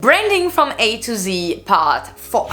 Branding from A to Z Part 4.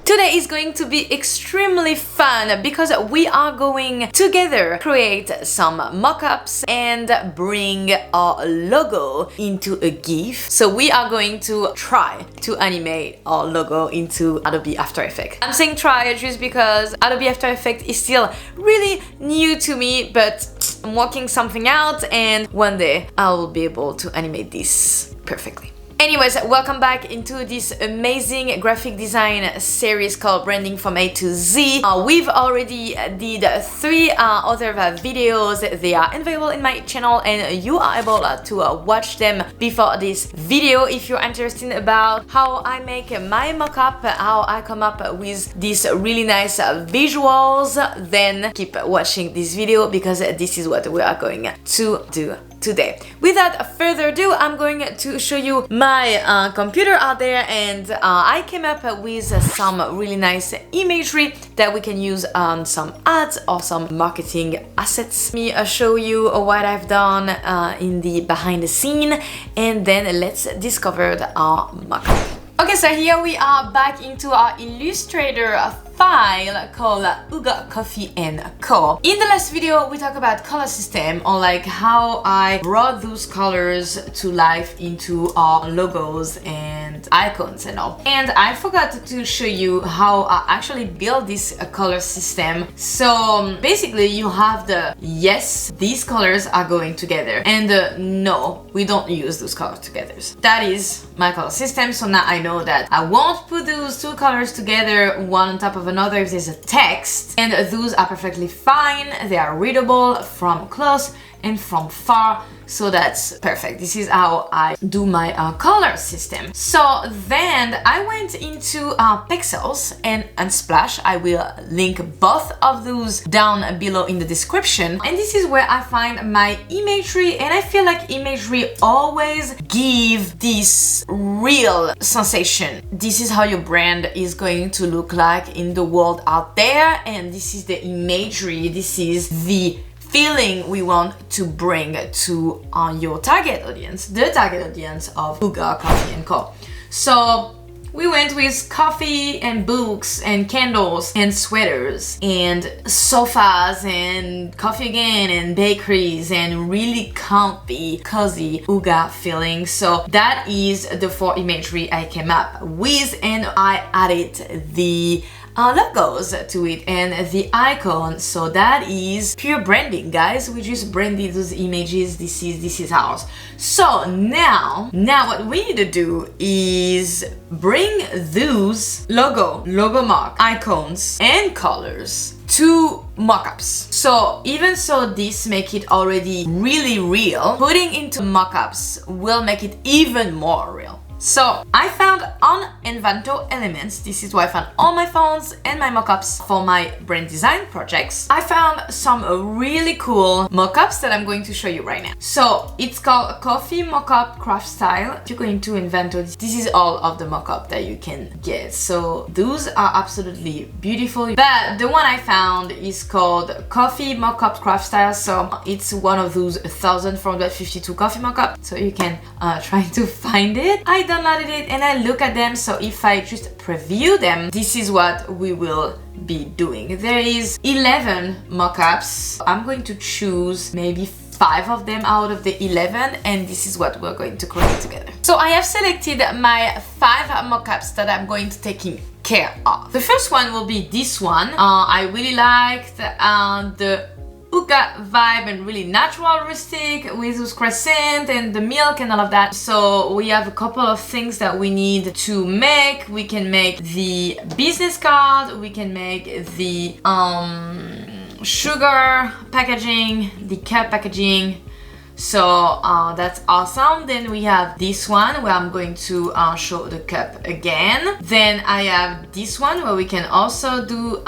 Today is going to be extremely fun because we are going together create some mock-ups and bring our logo into a GIF. So we are going to try to animate our logo into Adobe After Effects. I'm saying try just because Adobe After Effects is still really new to me, but I'm working something out and one day I will be able to animate this perfectly. Anyways, welcome back into this amazing graphic design series called Branding from A to Z. We've already did 3 other videos. They are available in my channel and you are able to watch them before this video if you're interested about how I make my mockup, how I come up with these really nice visuals. Then keep watching this video because this is what we are going to do today. Without further ado, I'm going to show you my computer out there, and I came up with some really nice imagery that we can use on some ads or some marketing assets. Let me show you what I've done in the behind the scene, and then let's discover our mockup. Okay, so here we are back into our Illustrator file called Hygge Coffee & Co. In the last video, we talked about color system, or like how I brought those colors to life into our logos and icons and all. And I forgot to show you how I actually built this color system. So basically you have the yes, these colors are going together, and no, we don't use those colors together. That is my color system. So now I know that I won't put those 2 colors together one on top of another if there's a text, and those are perfectly fine. They are readable from close and from far, so that's perfect. This is how I do my color system. So then I went into Pixels and Unsplash. I will link both of those down below in the description, and this is where I find my imagery, and I feel like imagery always give this real sensation. This is how your brand is going to look like in the world out there, and this is the imagery, this is the feeling we want to bring to your target audience, the target audience of Hygge Coffee & Co. So we went with coffee and books and candles and sweaters and sofas and coffee again and bakeries and really comfy, cozy Hygge feeling. So that is the 4 imagery I came up with, and I added the logos to it and the icon. So that is pure branding, guys. We just branded those images. This is ours. So now what we need to do is bring those logo mark, icons and colors to mockups. So even so this make it already really real, putting into mockups will make it even more real. So I found on Envato Elements, this is where I found all my fonts and my mockups for my brand design projects. I found some really cool mockups that I'm going to show you right now. So it's called Coffee Mockup Craft Style. If you're going to Envato, this is all of the mockup that you can get. So those are absolutely beautiful. But the one I found is called Coffee Mockup Craft Style. So it's one of those 1452 coffee mockup. So you can try to find it. I downloaded it and I look at them. So if I just preview them, this is what we will be doing. There is 11 mockups. I'm going to choose maybe 5 of them out of the 11, and this is what we're going to create together. So I have selected my 5 mockups that I'm going to take care of. The first one will be this one. I really liked the Hygge vibe and really natural rustic with those crescent and the milk and all of that. So we have a couple of things that we need to make. We can make the business card, we can make the sugar packaging, the cup packaging. So that's awesome. Then we have this one where I'm going to show the cup again. Then I have this one where we can also do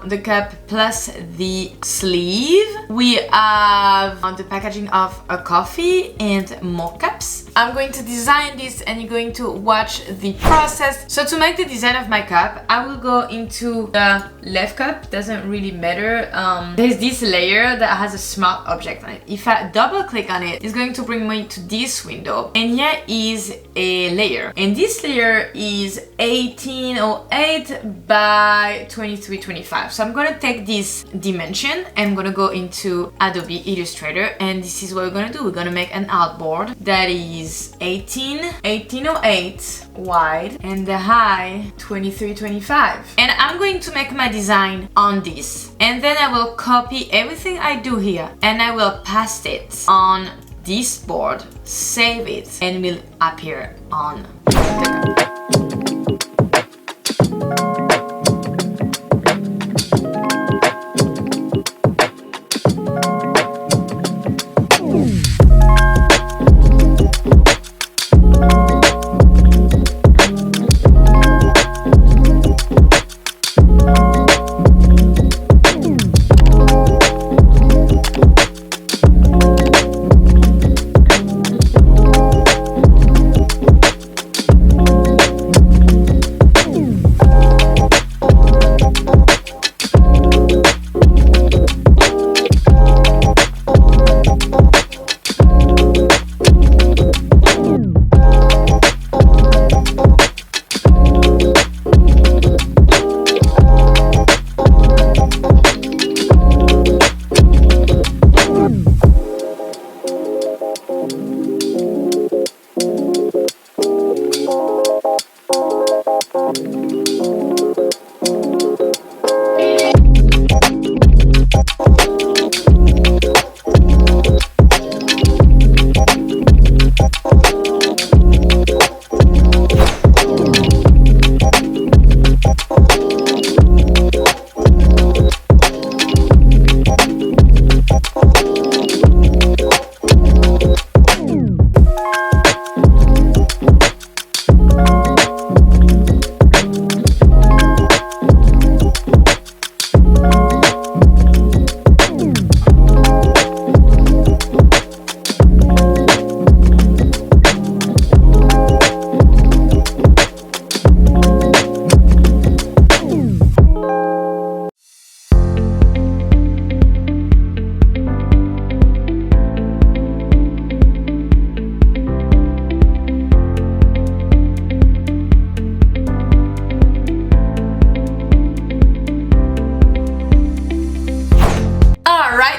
the cup plus the sleeve. We have the packaging of a coffee and Mockups. I'm going to design this and you're going to watch the process. So to make the design of my cup, I will go into the left cup, doesn't really matter. There's this layer that has a smart object on it. If I double click on it, it's going to bring me to this window. And here is a layer. And this layer is 1808 by 2325. So I'm gonna take this dimension and I'm gonna go into Adobe Illustrator, and this is what we're gonna do. We're gonna make an artboard that is 1808 wide and the high 2325. And I'm going to make my design on this. And then I will copy everything I do here and I will paste it on this board, save it, and will appear on the cup.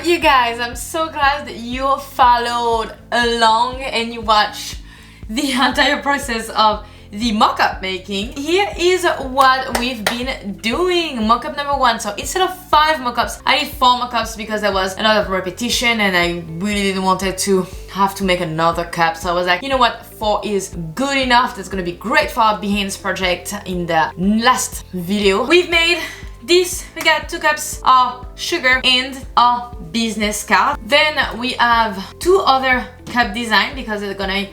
You guys, I'm so glad that you followed along and you watched the entire process of the mock-up making. Here is what we've been doing. Mock-up number 1. So instead of 5 mock-ups, I did 4 mock-ups because there was a lot of repetition and I really didn't want to have to make another cup. So I was like, you know what, 4 is good enough. That's gonna be great for our Behance project. In the last video we've made this, we got 2 cups of sugar and a business card. Then we have 2 other cup design because they're going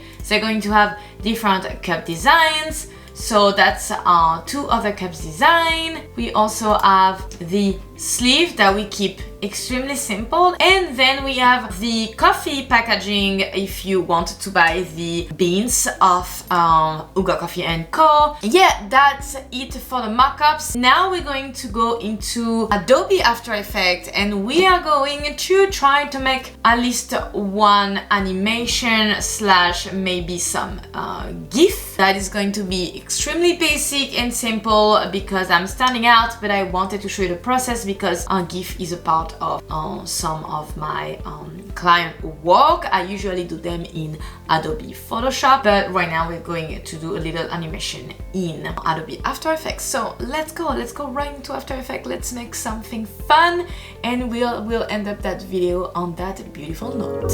to have different cup designs. So that's 2 other cups design. We also have the sleeve that we keep extremely simple, and then we have the coffee packaging if you want to buy the beans of Hygge Coffee & Co. Yeah, that's it for the mockups. Now we're going to go into Adobe After Effects and we are going to try to make at least one animation slash maybe some GIF that is going to be extremely basic and simple because I'm standing out, but I wanted to show you the process because GIF is a part of some of my client work. I usually do them in Adobe Photoshop, but right now we're going to do a little animation in Adobe After Effects. So let's go right into After Effects. Let's make something fun and we'll end up that video on that beautiful note.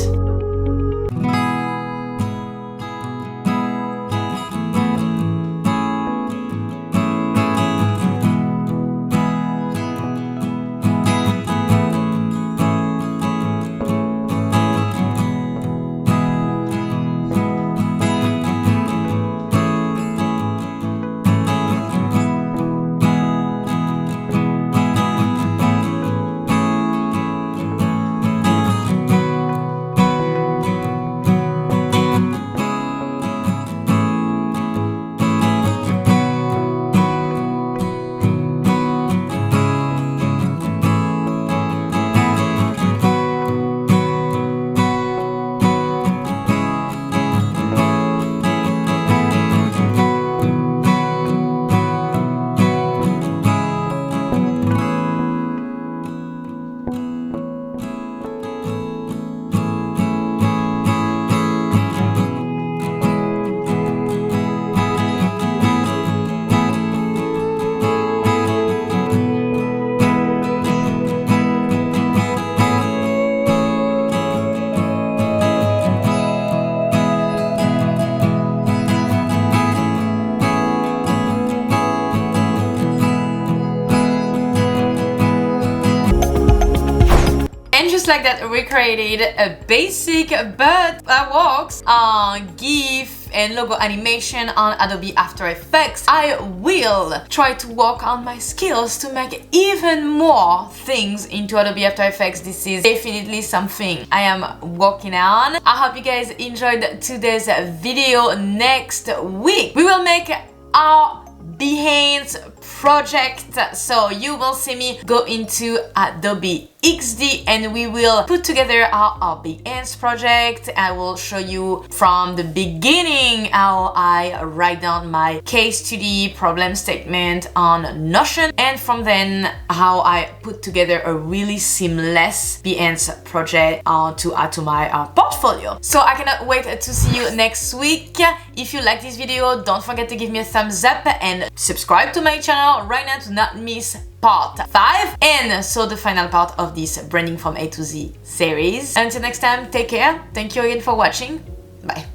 that recreated a basic but works GIF and logo animation on Adobe After Effects. I will try to work on my skills to make even more things into Adobe After Effects. This is definitely something I am working on. I hope you guys enjoyed today's video. Next week we will make our Behance project, so you will see me go into Adobe XD and we will put together our Behance project. I will show you from the beginning how I write down my case study problem statement on Notion, and from then how I put together a really seamless Behance project to add to my portfolio. So I cannot wait to see you next week. If you like this video, don't forget to give me a thumbs up and subscribe to my channel right now to not miss part 5 and so the final part of this branding from A to Z series. Until next time, take care. Thank you again for watching. Bye.